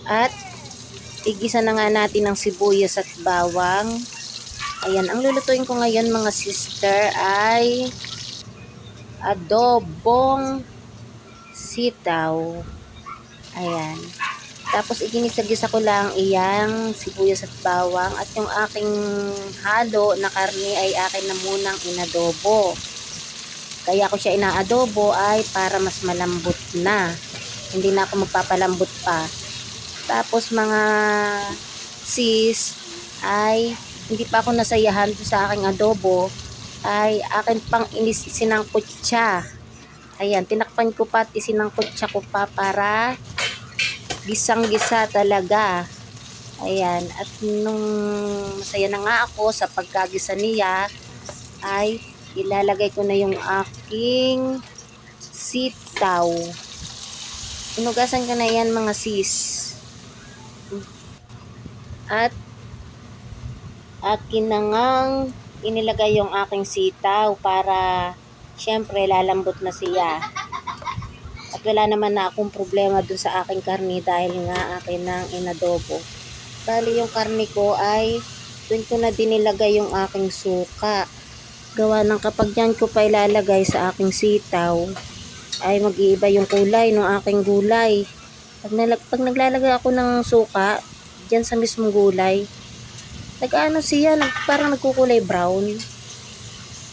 At igisa na nga natin ng sibuyas at bawang. Ayan, ang lulutuin ko ngayon mga sister ay adobong sitaw. Ayan. Tapos iginisa-gisa ko lang iyang sibuyas at bawang at yung aking halo na karne ay akin na munang inadobo. Kaya ko siya inaadobo ay para mas malambot na. Hindi na ako magpapalambot pa. Tapos mga sis ay hindi pa ako nasayahan sa aking adobo ay akin pang sinangkot siya. Ayan, tinakpan ko pa at isinangkot siya ko pa para gisang-gisa talaga. Ayan, at nung masaya na nga ako sa pagkagisa niya, ay ilalagay ko na yung aking sitaw. Inugasan ko na yan mga sis. At akin na ngang inilagay yung aking sitaw para syempre lalambot na siya. At wala naman na akong problema dun sa aking karne dahil nga akin nang inadobo. Bali yung karne ko ay dun ko na dinilagay yung aking suka. Gawa ng kapag yan ko pa ilalagay sa aking sitaw ay mag-iiba yung kulay ng aking gulay. Pag naglalagay ako ng suka dyan sa mismong gulay, nag-ano siya, parang nagkukulay brown.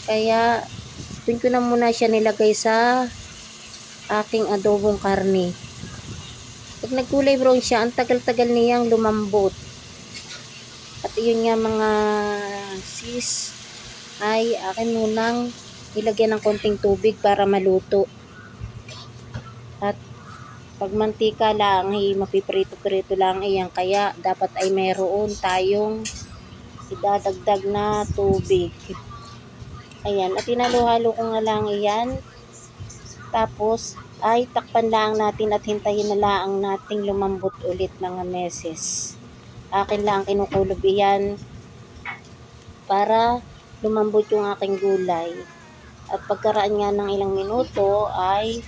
Kaya dun ko na muna siya nilagay sa aking adobong karne. Pag nagkulay brown siya, ang tagal-tagal niyang lumambot. At yun nga mga sis, ay akin munang ilagyan ng konting tubig para maluto. At pag mantika lang, mapiprito-prito lang iyan. Kaya dapat ay meron tayong idadagdag na tubig. Ayan, at tinalo-halo ko nga lang iyan. Tapos ay takpan lang natin at hintayin na lang nating lumambot ulit mga meses. Akin lang kinukulob iyan para lumambot yung aking gulay. At pagkaraan nga ng ilang minuto ay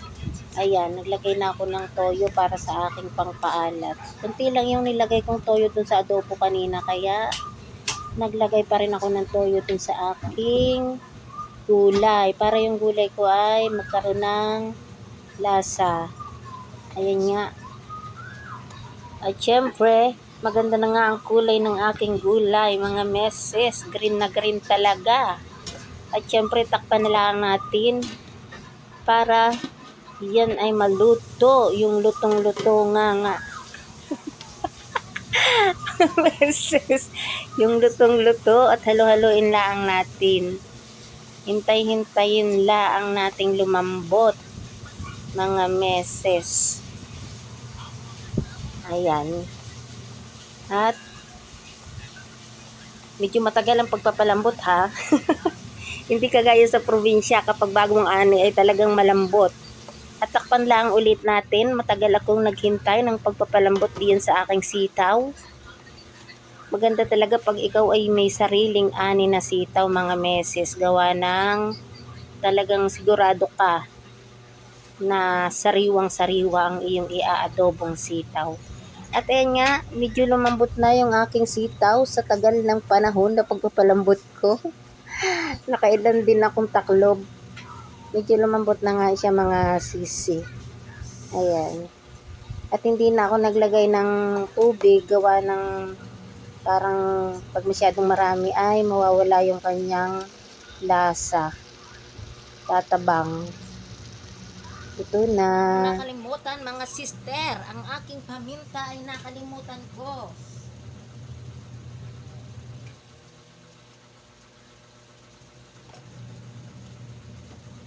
ayan, naglagay na ako ng toyo para sa aking pangpaalat. Kunti lang yung nilagay kong toyo dun sa adobo kanina kaya naglagay pa rin ako ng toyo dun sa aking gulay para yung gulay ko ay magkaroon ng lasa. Ayan nga. At syempre, maganda na nga ang kulay ng aking gulay, mga meses. Green na green talaga. At syempre, takpan na lang natin para yan ay maluto. Yung lutong-luto nga. Meses. Yung lutong-luto at halo-haloin lang natin. Hintay-hintayin lang nating lumambot, mga meses. Ayan. At medyo matagal ang pagpapalambot ha. Hindi kagaya sa probinsya kapag bagong ani ay talagang malambot. At takpan lang ulit natin. Matagal akong naghintay ng pagpapalambot diyan sa aking sitaw. Maganda talaga pag ikaw ay may sariling ani na sitaw mga meses. Gawa ng talagang sigurado ka na sariwang-sariwa ang iyong iaadobong sitaw. At ayan nga, medyo lumambot na yung aking sitaw sa tagal ng panahon na pagpapalambot ko. Nakailan din akong taklob. Medyo lumambot na nga siya mga sisi. Ayan. At hindi na ako naglagay ng tubig gawa ng parang pag masyadong marami ay mawawala yung kanyang lasa. Tatabang. Ito na. Nakalimutan mga sister, ang aking paminta ay nakalimutan ko.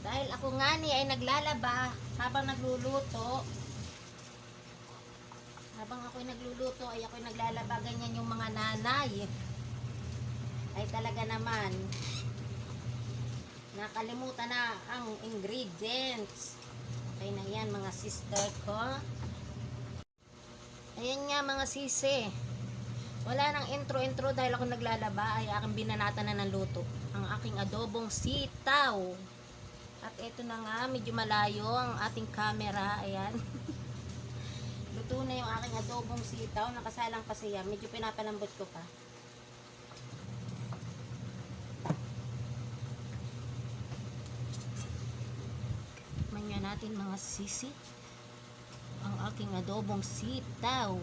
Dahil ako nga ni ay naglalaba habang nagluluto. Habang ako'y nagluluto ay ako'y naglalaba, ganyan yung mga nanay. Ay talaga naman nakalimutan na ang ingredients. Okay na yan mga sister ko. Ayan nga mga sisi. Wala nang intro dahil ako naglalaba ay aking binanata na ng luto. Ang aking adobong sitaw. At ito na nga, medyo malayo ang ating camera. Ayan. Luto na yung aking adobong sitaw. Nakasalang pa siya. Medyo pinapalambot ko pa. Manya natin mga sisi. Ang aking adobong sitaw.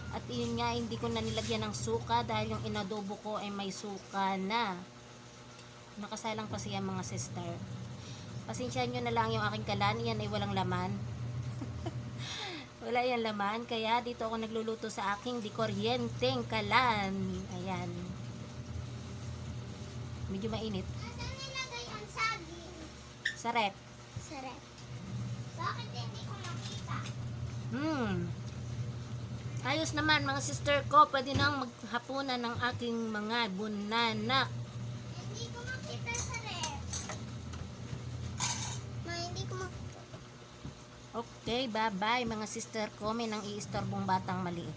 At yun nga, hindi ko na nilagyan ng suka dahil yung inadobo ko ay may suka na. Nakasalang pa siya mga sister. Pasensyahan nyo na lang yung aking kalan. Yan ay walang laman. Wala yan laman. Kaya dito ako nagluluto sa aking dikuryenteng kalan. Ayan. Medyo mainit. Saan nilagay ang saging? Sa rep. Sa rep. Bakit hindi ko makita? Ayos naman mga sister ko. Pwede nang maghapunan ng aking mga bunanak. Hindi ko makita sa rep. Hindi ko makita. Okay, bye-bye mga sister ko. May nang iistorbong batang maliit.